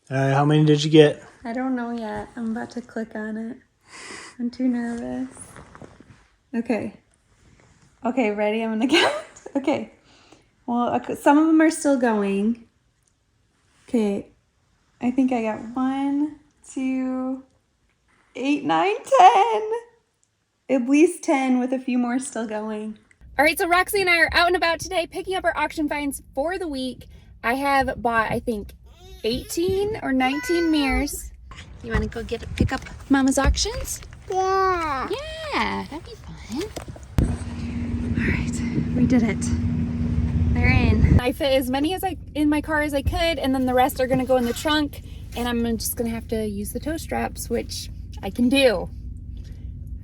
All right, how many did you get? I don't know yet. I'm about to click on it. I'm too nervous. Okay. Okay, ready? I'm gonna count. Okay. Well, some of them are still going. Okay. I think I got 1, 2, 8, 9, 10. At least 10 with a few more still going. All right, so Roxy and I are out and about today picking up our auction finds for the week. I have bought, I think, 18 or 19 mirrors. You want to go pick up Mama's auctions? Yeah. Yeah, that'd be fun. All right, we did it. They're in. I fit as many in my car as I could, and then the rest are gonna go in the trunk, and I'm just gonna have to use the tow straps, which I can do.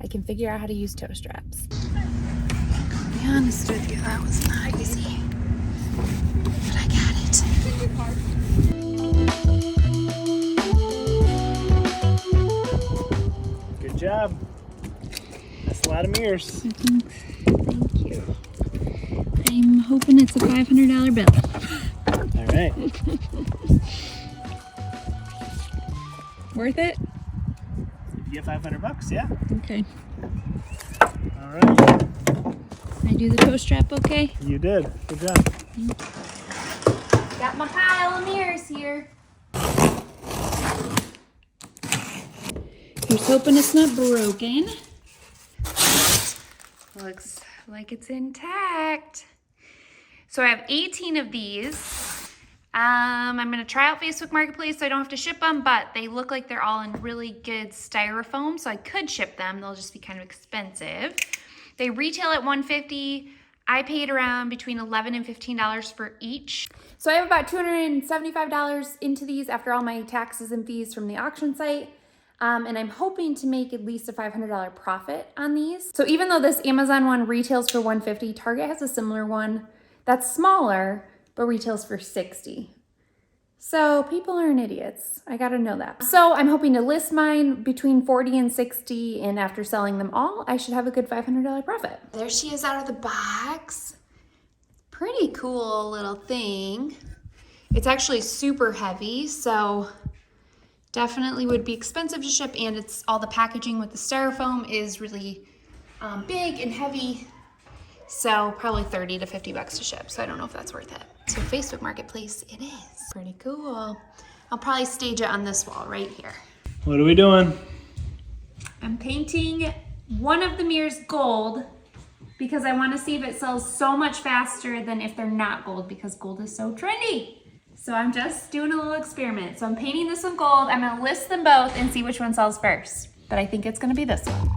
I can figure out how to use tow straps. I'll be honest with you, that was not easy, but I got it. Good job. That's a lot of mirrors. Thank you. I'm hoping it's a $500 bill. All right. Worth it? If you get $500, yeah. Okay. All right. I do the tow strap okay? You did. Good job. Got my pile of mirrors here. Here's hoping it's not broken. Looks like it's intact. So I have 18 of these. I'm gonna try out Facebook Marketplace so I don't have to ship them, but they look like they're all in really good styrofoam, so I could ship them. They'll just be kind of expensive. They retail at $150. I paid around between $11 and $15 for each. So I have about $275 into these after all my taxes and fees from the auction site. And I'm hoping to make at least a $500 profit on these. So even though this Amazon one retails for $150, Target has a similar one that's smaller, but retails for $60. So people aren't idiots. I gotta know that. So I'm hoping to list mine between $40 and $60, and after selling them all, I should have a good $500 profit. There she is out of the box. Pretty cool little thing. It's actually super heavy, so definitely would be expensive to ship, and it's all the packaging with the styrofoam is really big and heavy. So probably 30 to 50 bucks to ship. So I don't know if that's worth it. So Facebook Marketplace, it is. Pretty cool. I'll probably stage it on this wall right here. What are we doing? I'm painting one of the mirrors gold because I want to see if it sells so much faster than if they're not gold, because gold is so trendy. So I'm just doing a little experiment. So I'm painting this one gold. I'm gonna list them both and see which one sells first. But I think it's gonna be this one.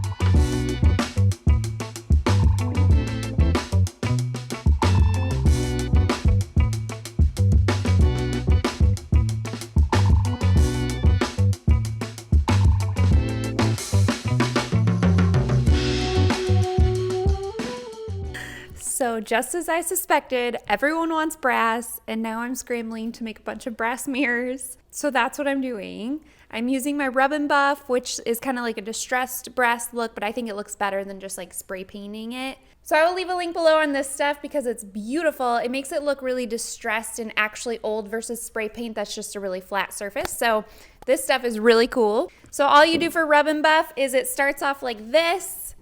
So just as I suspected, everyone wants brass, and now I'm scrambling to make a bunch of brass mirrors. So that's what I'm doing. I'm using my Rub and Buff, which is kind of like a distressed brass look, but I think it looks better than just like spray painting it. So I will leave a link below on this stuff because it's beautiful. It makes it look really distressed and actually old versus spray paint that's just a really flat surface. So this stuff is really cool. So all you do for Rub and Buff is it starts off like this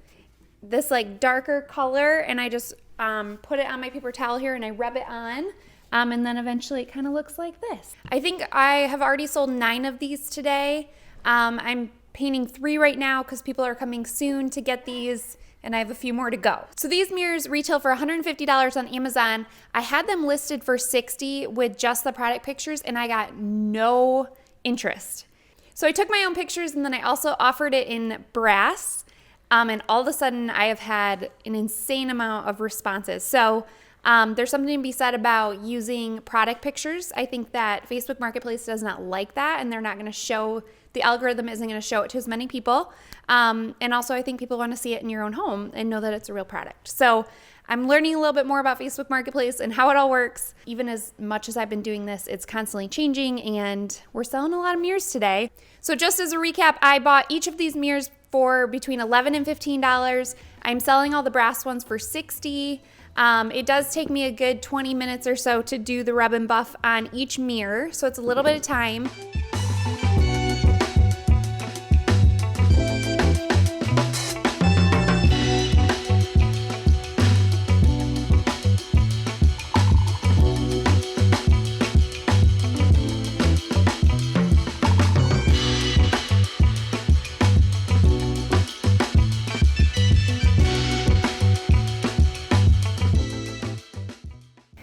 like darker color, and I just put it on my paper towel here and I rub it on, and then eventually it kind of looks like this. I think I have already sold 9 of these today. I'm painting 3 right now because people are coming soon to get these, and I have a few more to go. So these mirrors retail for $150 on Amazon. I had them listed for $60 with just the product pictures, and I got no interest. So I took my own pictures, and then I also offered it in brass. And all of a sudden, I have had an insane amount of responses. So there's something to be said about using product pictures. I think that Facebook Marketplace does not like that, and they're not going to show, the algorithm isn't going to show it to as many people. And also, I think people want to see it in your own home and know that it's a real product. So I'm learning a little bit more about Facebook Marketplace and how it all works. Even as much as I've been doing this, it's constantly changing, and we're selling a lot of mirrors today. So just as a recap, I bought each of these mirrors for between $11 and $15. I'm selling all the brass ones for $60. It does take me a good 20 minutes or so to do the Rub and Buff on each mirror, so it's a little bit of time.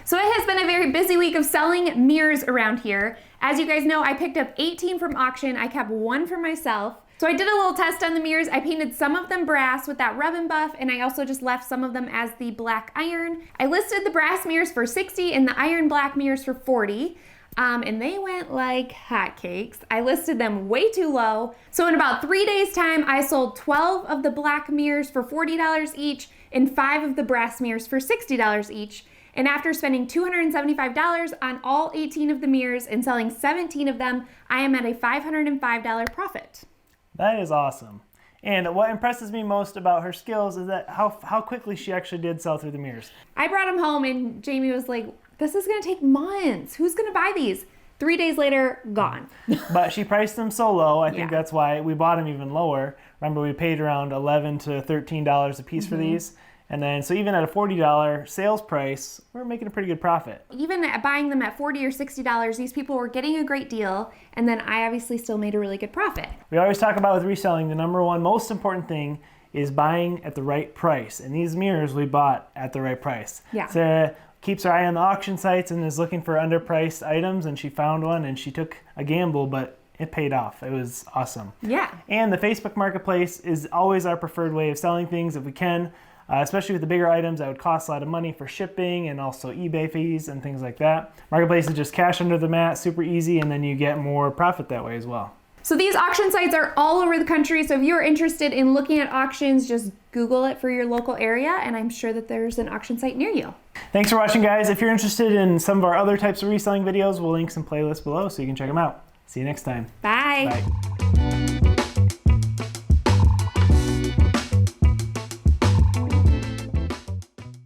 So it has been a very busy week of selling mirrors around here. As you guys know, I picked up 18 from auction. I kept one for myself. So I did a little test on the mirrors. I painted some of them brass with that rub and buff, and I also just left some of them as the black iron. I listed the brass mirrors for 60 and the iron black mirrors for 40. And they went like hotcakes. I listed them way too low. So in about 3 days time, I sold 12 of the black mirrors for $40 each and 5 of the brass mirrors for $60 each. And after spending $275 on all 18 of the mirrors and selling 17 of them, I am at a $505 profit. That is awesome. And what impresses me most about her skills is that how quickly she actually did sell through the mirrors. I brought them home and Jamie was like, this is gonna take months. Who's gonna buy these? 3 days later, gone. But she priced them so low, I think that's why we bought them even lower. Remember, we paid around $11 to $13 a piece for these. And then, so even at a $40 sales price, we're making a pretty good profit. Even at buying them at $40 or $60, these people were getting a great deal, and then I obviously still made a really good profit. We always talk about with reselling, the number one most important thing is buying at the right price. And these mirrors we bought at the right price. Yeah. Sarah keeps her eye on the auction sites and is looking for underpriced items, and she found one and she took a gamble, but it paid off. It was awesome. Yeah. And the Facebook Marketplace is always our preferred way of selling things if we can. Especially with the bigger items that would cost a lot of money for shipping and also eBay fees and things like that. Marketplace is just cash under the mat, super easy, and then you get more profit that way as well. So these auction sites are all over the country, so if you're interested in looking at auctions, just Google it for your local area, and I'm sure that there's an auction site near you. Thanks for watching, guys. If you're interested in some of our other types of reselling videos, we'll link some playlists below so you can check them out. See you next time. Bye. Bye.